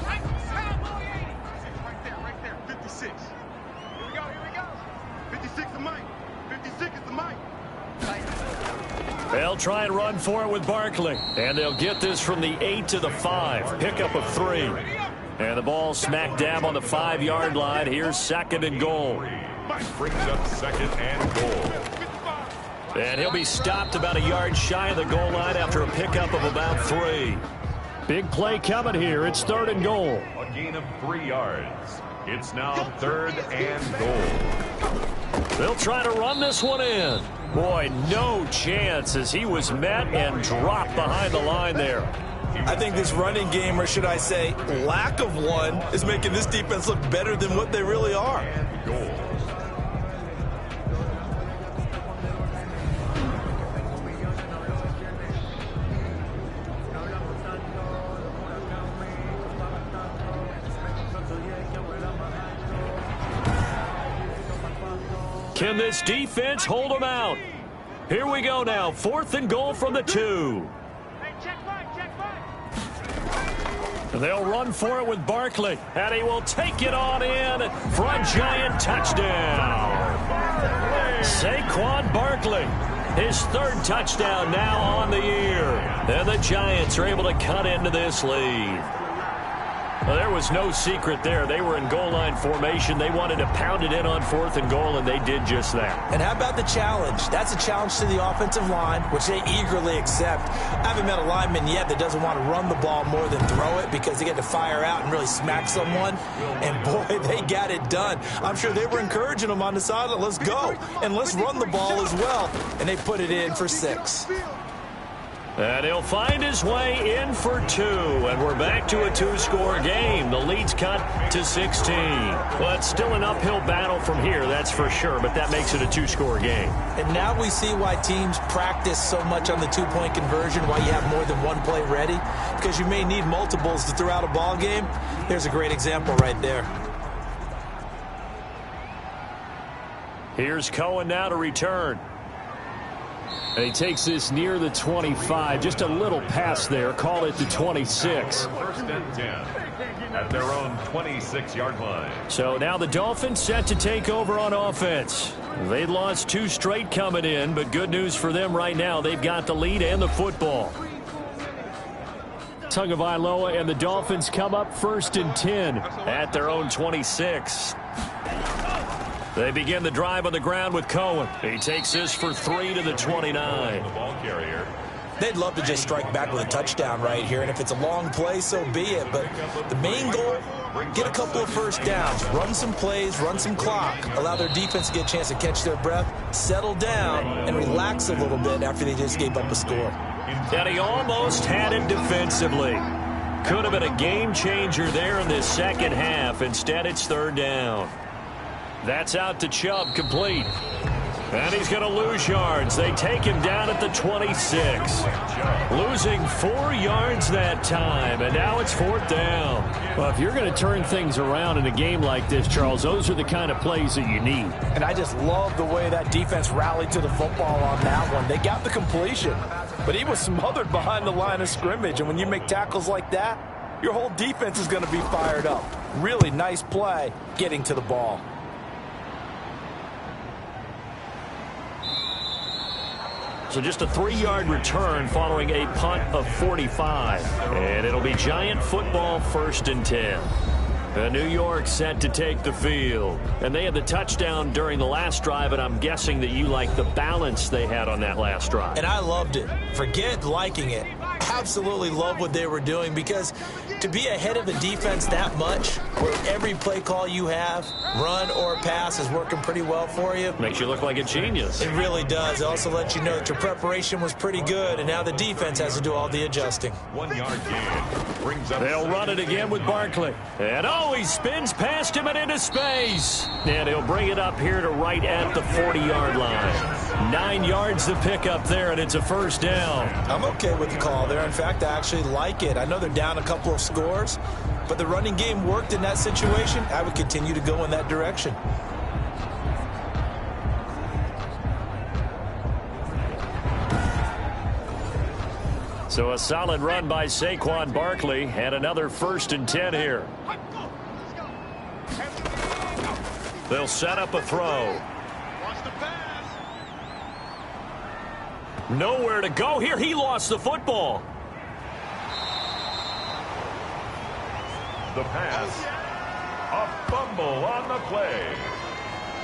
[SPEAKER 5] Right there, 56. Here we go. 56 is Mike. 56 is the Mike.
[SPEAKER 2] They'll try and run for it with Barkley. And they'll get this from the 8 to the 5. Pickup of 3. And the ball smack dab on the 5-yard line. Here's second and goal.
[SPEAKER 1] Brings up second and goal.
[SPEAKER 2] And he'll be stopped about a yard shy of the goal line after a pickup of about 3. Big play coming here. It's third and goal.
[SPEAKER 1] A gain of 3 yards. It's now third and goal.
[SPEAKER 2] They'll try to run this one in. Boy, no chance as he was met and dropped behind the line there.
[SPEAKER 3] I think this running game, or should I say lack of one, is making this defense look better than what they really are.
[SPEAKER 1] Goal.
[SPEAKER 2] Can this defense hold them out? Here we go now. Fourth and goal from the 2. They'll run for it with Barkley, and he will take it on in for a giant touchdown. Saquon Barkley, his 3rd touchdown now on the year. And the Giants are able to cut into this lead. Well, there was no secret there. They were in goal line formation. They wanted to pound it in on 4th and goal, and they did just that.
[SPEAKER 3] And how about the challenge? That's a challenge to the offensive line, which they eagerly accept. I haven't met a lineman yet that doesn't want to run the ball more than throw it because they get to fire out and really smack someone. And, boy, they got it done. I'm sure they were encouraging them on the sideline. Let's go, and let's run the ball as well. And they put it in for 6.
[SPEAKER 2] And he'll find his way in for 2. And we're back to a 2-score game. The lead's cut to 16. Well, it's still an uphill battle from here, that's for sure, but that makes it a 2-score game.
[SPEAKER 3] And now we see why teams practice so much on the 2-point conversion, why you have more than one play ready, because you may need multiples to throw out a ball game. There's a great example right there.
[SPEAKER 2] Here's Cohen now to return. And he takes this near the 25. Just a little pass there. Call it the 26.
[SPEAKER 1] First and 10 at their own 26-yard line.
[SPEAKER 2] So now the Dolphins set to take over on offense. They'd lost 2 straight coming in, but good news for them right now. They've got the lead and the football. Tagovailoa and the Dolphins come up first and 10 at their own 26. They begin the drive on the ground with Cohen. He takes this for 3 to the 29.
[SPEAKER 1] The ball carrier.
[SPEAKER 3] They'd love to just strike back with a touchdown right here, and if it's a long play, so be it. But the main goal, get a couple of first downs, run some plays, run some clock, allow their defense to get a chance to catch their breath, settle down, and relax a little bit after they just gave up a score.
[SPEAKER 2] And he almost had it defensively. Could have been a game changer there in this second half. Instead, it's 3rd down. That's out to Chubb, complete. And he's going to lose yards. They take him down at the 26. Losing 4 yards that time, and now it's 4th down. Well, if you're going to turn things around in a game like this, Charles, those are the kind of plays that you need.
[SPEAKER 3] And I just love the way that defense rallied to the football on that one. They got the completion, but he was smothered behind the line of scrimmage. And when you make tackles like that, your whole defense is going to be fired up. Really nice play getting to the ball.
[SPEAKER 2] So just a 3-yard return following a punt of 45. And it'll be Giant football, 1st and 10. New York set to take the field. And they had the touchdown during the last drive, and I'm guessing that you like the balance they had on that last drive.
[SPEAKER 3] And I loved it. Forget liking it. Absolutely love what they were doing, because to be ahead of a defense that much, where every play call you have, run or pass, is working pretty well for you.
[SPEAKER 2] Makes you look like a genius.
[SPEAKER 3] It really does. It also lets you know that your preparation was pretty good, and now the defense has to do all the adjusting.
[SPEAKER 1] 1 yard gain. Brings up
[SPEAKER 2] They'll run it again with Barkley. And he spins past him and into space. And he'll bring it up here to right at the 40-yard line. 9 yards to pick up there, and it's a first down.
[SPEAKER 3] I'm okay with the call there. In fact, I actually like it. I know they're down a couple of scores, but the running game worked in that situation. I would continue to go in that direction.
[SPEAKER 2] So a solid run by Saquon Barkley, and another 1st and 10 here. They'll set up a throw. Nowhere to go here. He lost the football.
[SPEAKER 1] the pass. A fumble on the play.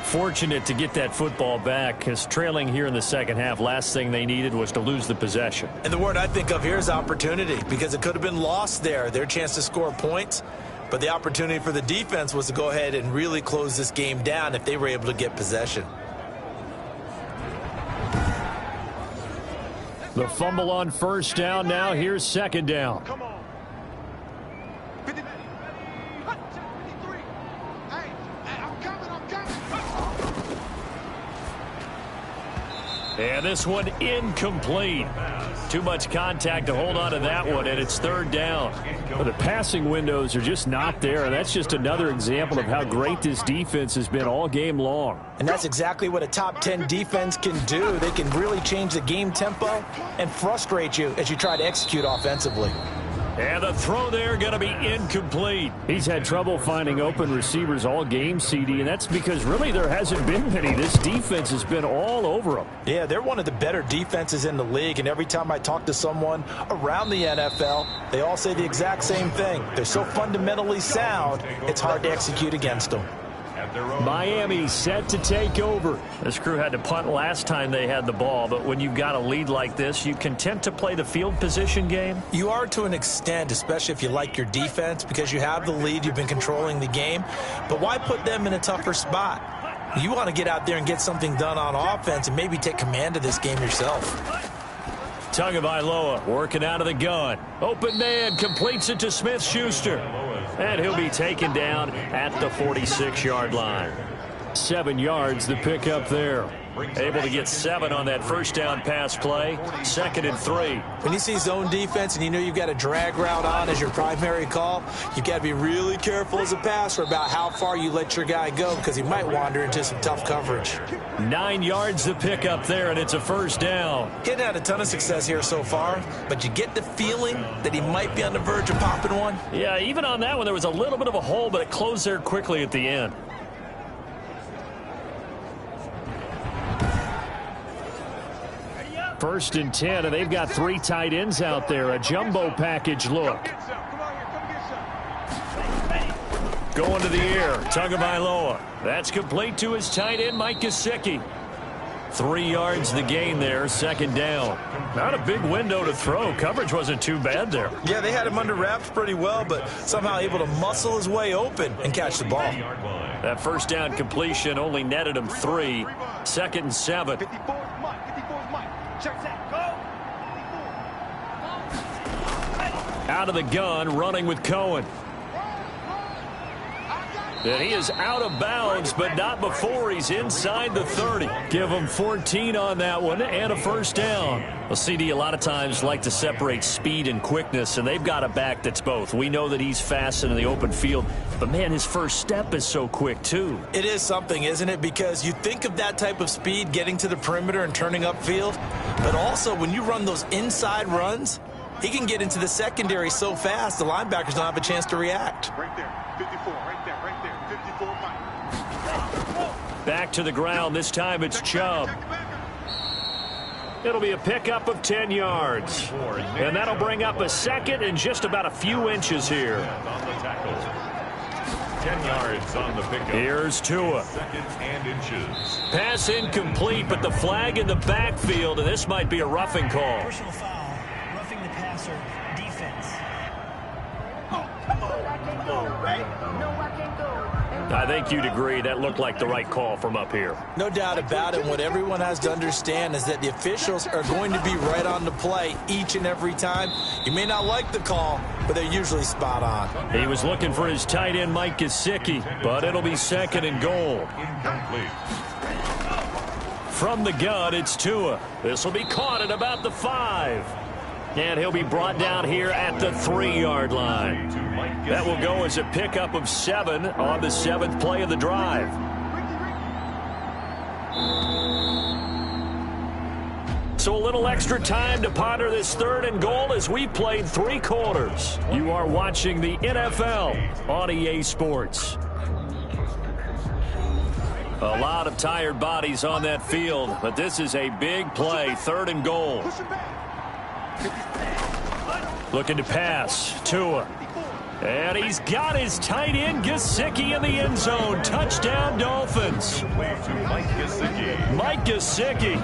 [SPEAKER 2] Fortunate to get that football back, because trailing here in the second half, last thing they needed was to lose the possession.
[SPEAKER 3] And the word I think of here is opportunity, because it could have been lost there, their chance to score points. But the opportunity for the defense was to go ahead and really close this game down if they were able to get possession.
[SPEAKER 2] The fumble on first down. Now here's second down.
[SPEAKER 5] Come on. 50, 53. Hey, I'm coming.
[SPEAKER 2] And this one incomplete. Too much contact to hold on to that one, and it's third down. But the passing windows are just not there, and that's just another example of how great this defense has been all game long.
[SPEAKER 3] And that's exactly what a top 10 defense can do. They can really change the game tempo and frustrate you as you try to execute offensively.
[SPEAKER 2] And the throw there going to be incomplete. He's had trouble finding open receivers all game, CD, and that's because really there hasn't been many. This defense has been all over them.
[SPEAKER 3] Yeah, they're one of the better defenses in the league, and every time I talk to someone around the NFL, they all say the exact same thing. They're so fundamentally sound, it's hard to execute against them.
[SPEAKER 2] Miami set to take over. This crew had to punt last time they had the ball, but when you've got a lead like this, you content to play the field position game?
[SPEAKER 3] You are to an extent, especially if you like your defense, because you have the lead, you've been controlling the game. But why put them in a tougher spot? You want to get out there and get something done on offense and maybe take command of this game yourself.
[SPEAKER 2] Tagovailoa working out of the gun. Open man completes it to Smith-Schuster. And he'll be taken down at the 46-yard line. 7 yards the pickup there. Able to get 7 on that first down pass play. 2nd and 3.
[SPEAKER 3] When you see zone defense and you know you've got a drag route on as your primary call, you've got to be really careful as a passer about how far you let your guy go, because he might wander into some tough coverage.
[SPEAKER 2] 9 yards the pickup there, and it's a first down.
[SPEAKER 3] He hadn't had a ton of success here so far, but you get the feeling that he might be on the verge of popping one.
[SPEAKER 2] Yeah, even on that one, there was a little bit of a hole, but it closed there quickly at the end. First and 10, and they've got 3 tight ends out there. A jumbo package look. Going to the air. Tagovailoa. That's complete to his tight end, Mike Gesicki. 3 yards the gain there, 2nd down. Not a big window to throw. Coverage wasn't too bad there.
[SPEAKER 3] Yeah, they had him under wraps pretty well, but somehow able to muscle his way open and catch the ball.
[SPEAKER 2] That first down completion only netted him 3. 2nd and 7.
[SPEAKER 5] 54 is Mike. 54 is Mike. Check that. Go.
[SPEAKER 2] Out of the gun, running with Cohen. And he is out of bounds, but not before he's inside the 30. Give him 14 on that one and a first down. Well, CD, a lot of times like to separate speed and quickness, and they've got a back that's both. We know that he's fast in the open field, but, man, his first step is so quick, too.
[SPEAKER 3] It is something, isn't it? Because you think of that type of speed getting to the perimeter and turning upfield, but also when you run those inside runs, he can get into the secondary so fast the linebackers don't have a chance to react.
[SPEAKER 5] Right there. 54. Right there. 54 Mike.
[SPEAKER 2] Back to the ground. This time it's Chubb. It'll be a pickup of 10 yards. And that'll bring up a second and just about a few inches here.
[SPEAKER 1] 10 yards on the pickup.
[SPEAKER 2] Here's Tua.
[SPEAKER 1] Second and inches.
[SPEAKER 2] Pass incomplete, but the flag in the backfield, and this might be a roughing call.
[SPEAKER 6] Personal foul, roughing the passer, defense.
[SPEAKER 2] I think you'd agree that looked like the right call from up here.
[SPEAKER 3] No doubt about it. What everyone has to understand is that the officials are going to be right on the play each and every time. You may not like the call, but they're usually spot on.
[SPEAKER 2] He was looking for his tight end, Mike Gesicki, but it'll be second and goal.
[SPEAKER 1] Incomplete.
[SPEAKER 2] From the gun, it's Tua. This will be caught at about the 5. And he'll be brought down here at the 3-yard line. That will go as a pickup of 7 on the 7th play of the drive. So a little extra time to ponder this 3rd and goal as we played 3 quarters. You are watching the NFL on EA Sports. A lot of tired bodies on that field, but this is a big play, 3rd and goal. Looking to pass, Tua. And he's got his tight end, Gesicki, in the end zone. Touchdown, Dolphins.
[SPEAKER 1] Mike Gesicki.
[SPEAKER 2] Mike Gesicki,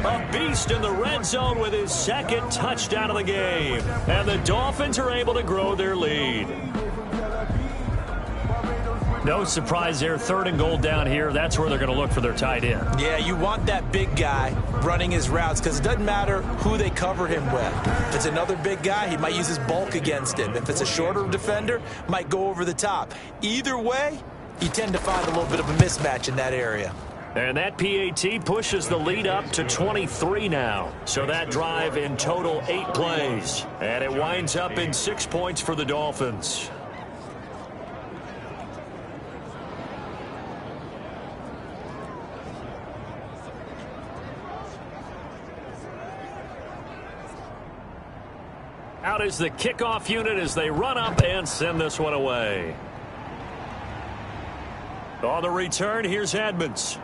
[SPEAKER 2] a beast in the red zone with his 2nd touchdown of the game. And the Dolphins are able to grow their lead. No surprise there, 3rd and goal down here. That's where they're going to look for their tight end.
[SPEAKER 3] Yeah, you want that big guy running his routes because it doesn't matter who they cover him with. If it's another big guy, he might use his bulk against him. If it's a shorter defender, might go over the top. Either way, you tend to find a little bit of a mismatch in that area.
[SPEAKER 2] And that PAT pushes the lead up to 23 now. So that drive in total 8 plays. And it winds up in 6 points for the Dolphins. Out is the kickoff unit as they run up and send this one away. On the return, here's Edmonds.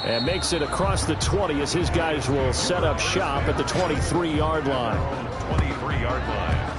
[SPEAKER 2] And makes it across the 20 as his guys will set up shop at the 23-yard line.
[SPEAKER 1] 23-yard line.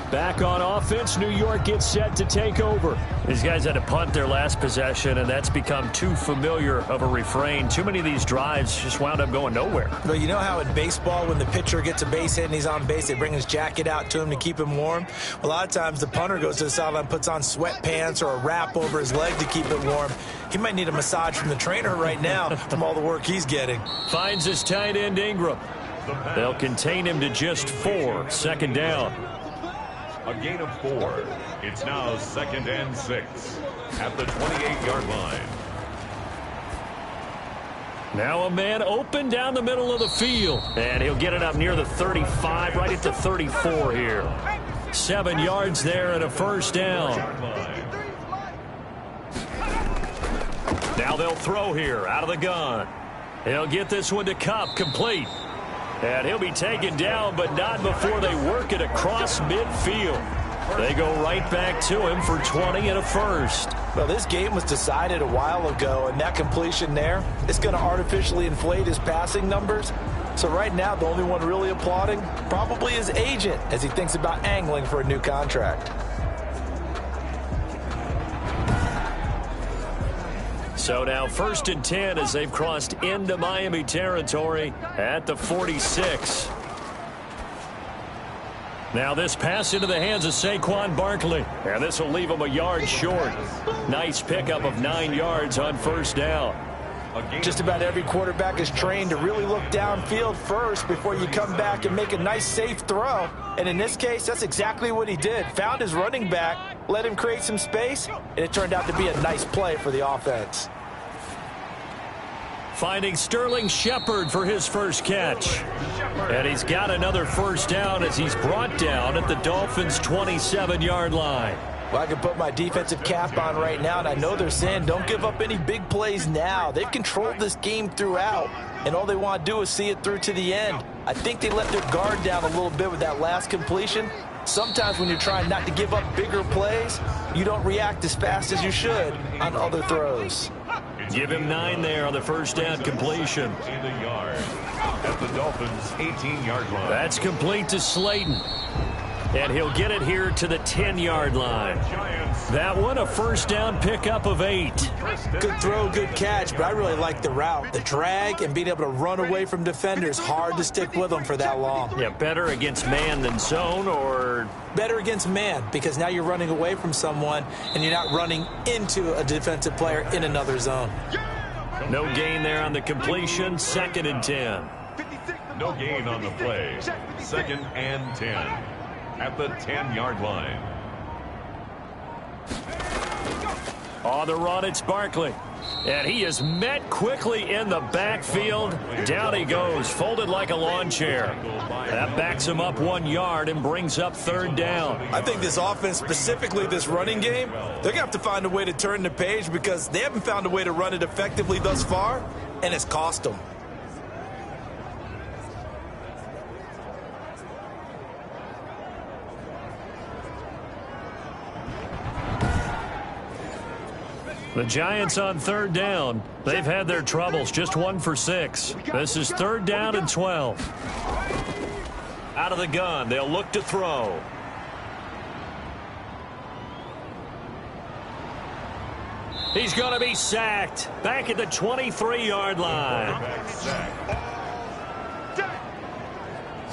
[SPEAKER 2] Back on offense, New York gets set to take over. These guys had to punt their last possession, and that's become too familiar of a refrain. Too many of these drives just wound up going nowhere.
[SPEAKER 3] But you know how in baseball, when the pitcher gets a base hit and he's on base, they bring his jacket out to him to keep him warm? A lot of times the punter goes to the sideline, puts on sweatpants or a wrap over his leg to keep it warm. He might need a massage from the trainer right now from all the work he's getting.
[SPEAKER 2] Finds his tight end, Ingram. They'll contain him to just 4. 2nd down.
[SPEAKER 1] A gain of 4. It's now 2nd and 6 at the 28-yard line.
[SPEAKER 2] Now a man open down the middle of the field. And he'll get it up near the 35, right at the 34 here. 7 yards there and a 1st down. Now they'll throw here out of the gun. He'll get this one to Kupp, complete. And he'll be taken down, but not before they work it across midfield. They go right back to him for 20 and a 1st.
[SPEAKER 3] Well, this game was decided a while ago, and that completion there, it's going to artificially inflate his passing numbers. So right now, the only one really applauding probably his agent as he thinks about angling for a new contract.
[SPEAKER 2] So now 1st and 10 as they've crossed into Miami territory at the 46. Now this pass into the hands of Saquon Barkley. And this will leave him a yard short. Nice pickup of 9 yards on 1st down.
[SPEAKER 3] Just about every quarterback is trained to really look downfield first before you come back and make a nice, safe throw. And in this case, that's exactly what he did. Found his running back, let him create some space, and it turned out to be a nice play for the offense.
[SPEAKER 2] Finding Sterling Shepard for his 1st catch. And he's got another 1st down as he's brought down at the Dolphins' 27-yard line.
[SPEAKER 3] Well, I can put my defensive cap on right now, and I know they're saying don't give up any big plays now. They've controlled this game throughout, and all they want to do is see it through to the end. I think they let their guard down a little bit with that last completion. Sometimes when you're trying not to give up bigger plays, you don't react as fast as you should on other throws.
[SPEAKER 2] Give him 9 there on the 1st down completion.
[SPEAKER 1] In the yard at the Dolphins' 18-yard line.
[SPEAKER 2] That's complete to Slayton. And he'll get it here to the 10-yard line. That one, a first down pickup of 8.
[SPEAKER 3] Good throw, good catch, but I really like the route. The drag and being able to run away from defenders, hard to stick with them for that long.
[SPEAKER 2] Yeah, better against man than zone, or?
[SPEAKER 3] Better against man, because now you're running away from someone and you're not running into a defensive player in another zone.
[SPEAKER 2] No gain there on the completion, 2nd and 10.
[SPEAKER 1] No gain on the play. 2nd and 10 at the 10-yard line.
[SPEAKER 2] On the run, it's Barkley. And he is met quickly in the backfield. Down he goes, folded like a lawn chair. That backs him up 1 yard and brings up 3rd down.
[SPEAKER 3] I think this offense, specifically this running game, they're going to have to find a way to turn the page because they haven't found a way to run it effectively thus far, and it's cost them.
[SPEAKER 2] The Giants on 3rd down. They've had their troubles, just 1 for 6. This is 3rd down and 12. Out of the gun, they'll look to throw. He's going to be sacked. Back at the 23-yard line.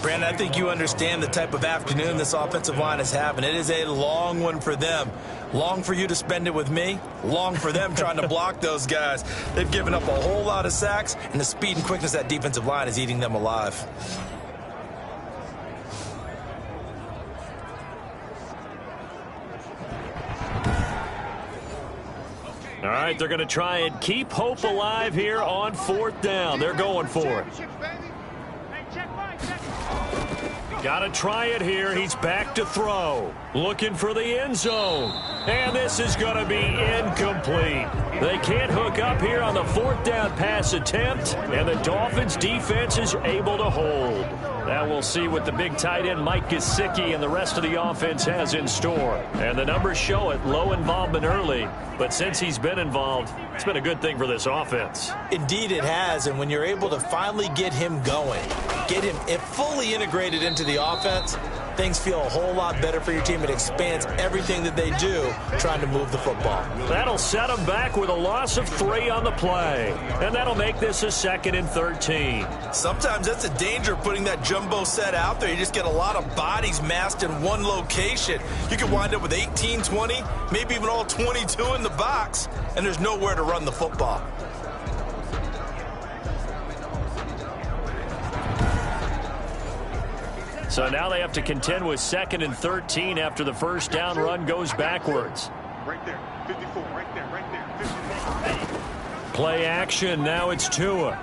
[SPEAKER 3] Brandon, I think you understand the type of afternoon this offensive line is having. It is a long one for them. Long for you to spend it with me. Long for them trying to block those guys. They've given up a whole lot of sacks, and the speed and quickness of that defensive line is eating them alive.
[SPEAKER 2] All right, they're going to try and keep hope alive here on 4th down. They're going for it. Got to try it here. He's back to throw. Looking for the end zone. And this is going to be incomplete. They can't hook up here on the 4th down pass attempt. And the Dolphins defense is able to hold. Now we'll see what the big tight end Mike Gesicki and the rest of the offense has in store. And the numbers show it. Low involvement early. But since he's been involved, it's been a good thing for this offense.
[SPEAKER 3] Indeed it has, and when you're able to finally get him going, get him fully integrated into the offense, things feel a whole lot better for your team. It expands everything that they do trying to move the football.
[SPEAKER 2] That'll set them back with a loss of 3 on the play. And that'll make this a 2nd and 13.
[SPEAKER 3] Sometimes that's a danger of putting that jumbo set out there. You just get a lot of bodies massed in one location. You could wind up with 18, 20, maybe even all 22 in the box, and there's nowhere to run the football.
[SPEAKER 2] So now they have to contend with 2nd and 13 after the first down run goes backwards.
[SPEAKER 5] Right there, 54, right there, 54.
[SPEAKER 2] Play action, now it's Tua.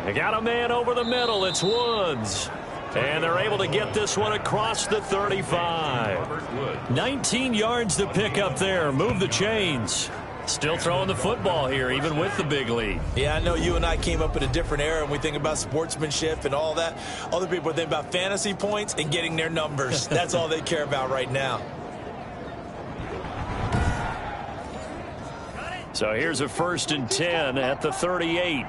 [SPEAKER 2] They got a man over the middle, it's Woods. And they're able to get this one across the 35. 19 yards to pick up there, move the chains. Still throwing the football here, even with the big lead.
[SPEAKER 3] Yeah, I know you and I came up in a different era, and we think about sportsmanship and all that. Other people think about fantasy points and getting their numbers. That's all they care about right now.
[SPEAKER 2] So here's a 1st and 10 at the 38.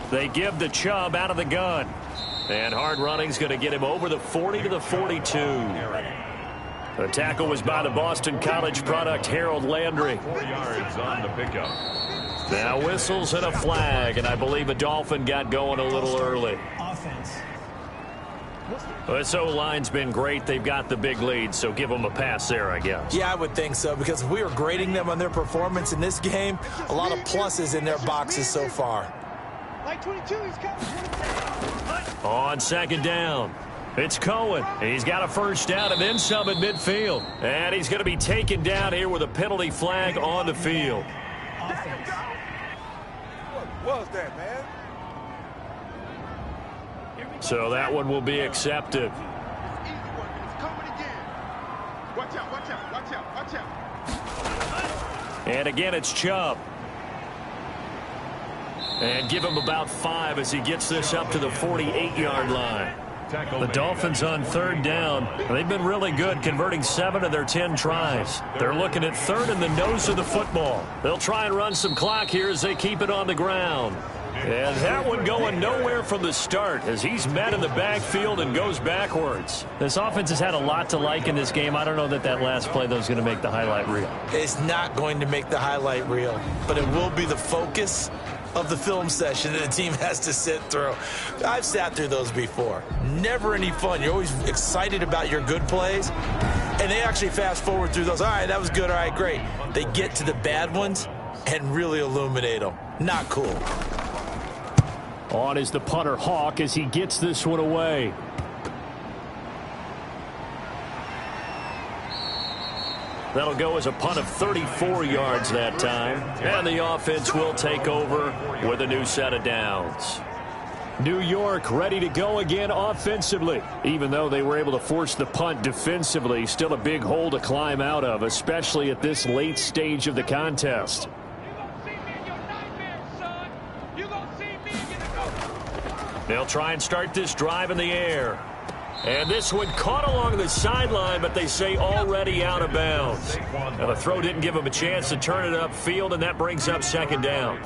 [SPEAKER 2] They give the Chubb out of the gun. And hard running's going to get him over the 40 to the 42. The tackle was by the Boston College product, Harold Landry.
[SPEAKER 1] 4 yards on the pickup.
[SPEAKER 2] Now whistles and a flag, and I believe a Dolphin got going a little early.
[SPEAKER 6] Offense.
[SPEAKER 2] This O-line's been great. They've got the big lead, so give them a pass there, I guess.
[SPEAKER 3] Yeah, I would think so, because if we were grading them on their performance in this game, a lot of pluses in their boxes so far.
[SPEAKER 4] Like 22, he's coming.
[SPEAKER 2] On 2nd down, it's Cohen. He's got a first down and then some at midfield. And he's going to be taken down here with a penalty flag on the field.
[SPEAKER 6] Offense.
[SPEAKER 5] What was that, man?
[SPEAKER 2] So that one will be accepted.
[SPEAKER 5] It's easy one, but it's coming again. Watch out, watch out, watch out, watch out.
[SPEAKER 2] And again, it's Chubb. And give him about 5 as he gets this up to the 48-yard line. The Dolphins on 3rd down. They've been really good, converting 7 of their 10 tries. They're looking at 3rd in the nose of the football. They'll try and run some clock here as they keep it on the ground. And that one going nowhere from the start as he's met in the backfield and goes backwards.
[SPEAKER 8] This offense has had a lot to like in this game. I don't know that last play, though, is going to make the highlight reel.
[SPEAKER 3] It's not going to make the highlight reel, but it will be the focus of the film session that the team has to sit through. I've sat through those before. Never any fun. You're always excited about your good plays, and they actually fast forward through those. All right, that was good. All right, great. They get to the bad ones and really illuminate them. Not cool.
[SPEAKER 2] On is the punter Hawk as he gets this one away. That'll go as a punt of 34 yards that time. And the offense will take over with a new set of downs. New York ready to go again offensively. Even though they were able to force the punt defensively, still a big hole to climb out of, especially at this late stage of the contest. They'll try and start this drive in the air. And this one caught along the sideline, but they say already out of bounds. Now the throw didn't give him a chance to turn it upfield, and that brings up second down.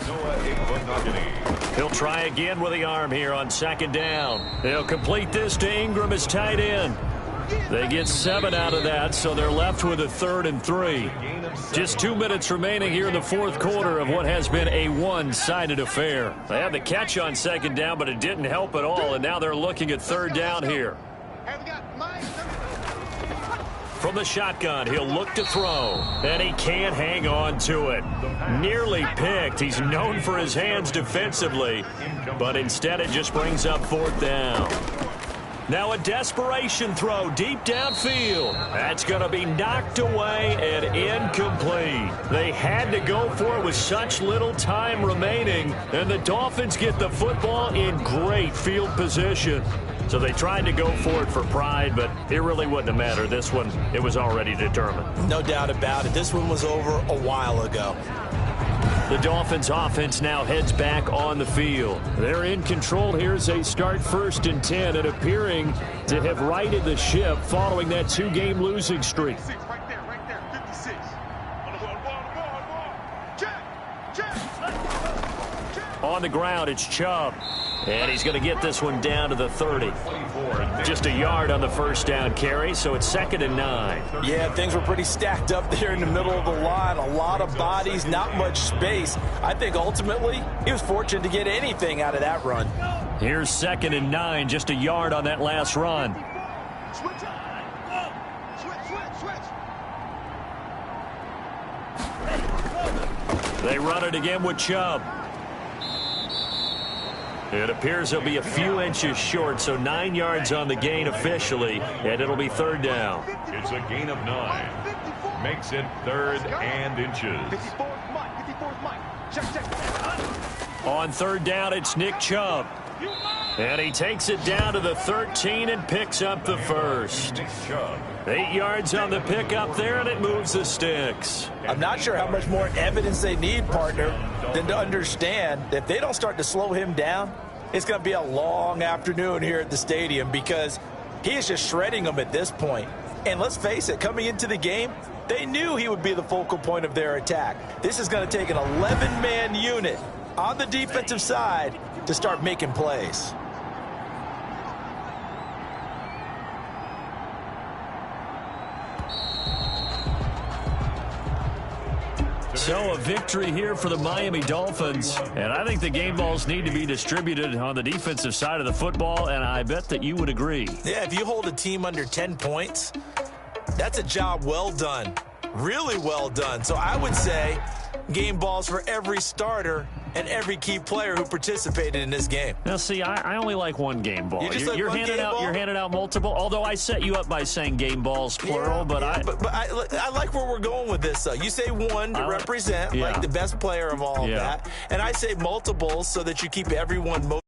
[SPEAKER 2] He'll try again with the arm here on second down. They'll complete this to Ingram as tight end. They get 7 out of that, so they're left with a 3rd and 3. Just 2 minutes remaining here in the fourth quarter of what has been a one-sided affair. They had the catch on second down, but it didn't help at all, and now they're looking at third down here. From the shotgun, he'll look to throw, and he can't hang on to it. Nearly picked. He's known for his hands defensively, but instead it just brings up fourth down. Now a desperation throw deep downfield. That's going to be knocked away and incomplete. They had to go for it with such little time remaining, and the Dolphins get the football in great field position. So they tried to go for it for pride, but it really wouldn't have mattered. This one, it was already determined.
[SPEAKER 3] No doubt about it. This one was over a while ago.
[SPEAKER 2] The Dolphins offense now heads back on the field. They're in control here as they start 1st and 10 and appearing to have righted the ship following that 2-game losing streak.
[SPEAKER 5] Right there, 56.
[SPEAKER 2] On the ground, it's Chubb. And he's going to get this one down to the 30. Just a yard on the first down carry, so it's 2nd and 9.
[SPEAKER 3] Yeah, things were pretty stacked up there in the middle of the line. A lot of bodies, not much space. I think ultimately he was fortunate to get anything out of that run.
[SPEAKER 2] Here's 2nd and 9, just a yard on that last run.
[SPEAKER 5] Switch.
[SPEAKER 2] They run it again with Chubb. It appears he'll be a few inches short, so 9 yards on the gain officially, and it'll be 3rd down.
[SPEAKER 1] It's a gain of 9. Makes it 3rd and inches.
[SPEAKER 5] 54th Mike. Check.
[SPEAKER 2] On 3rd down, it's Nick Chubb. And he takes it down to the 13 and picks up the first. 8 yards on the pickup there, and it moves the sticks.
[SPEAKER 3] I'm not sure how much more evidence they need, partner, than to understand that if they don't start to slow him down, it's going to be a long afternoon here at the stadium because he is just shredding them at this point. And let's face it, coming into the game, they knew he would be the focal point of their attack. This is going to take an 11-man unit on the defensive side to start making plays.
[SPEAKER 2] So a victory here for the Miami Dolphins, and I think the game balls need to be distributed on the defensive side of the football, and I bet that you would agree.
[SPEAKER 3] Yeah, if you hold a team under 10 points, that's a job well done, really well done. So I would say game balls for every starter and every key player who participated in this game.
[SPEAKER 2] Now, see, I only like one game ball. You're handing out multiple. Although I set you up by saying game balls plural, but I
[SPEAKER 3] like where we're going with this. You say one to represent like the best player of all of that, and I say multiples so that you keep everyone motivated.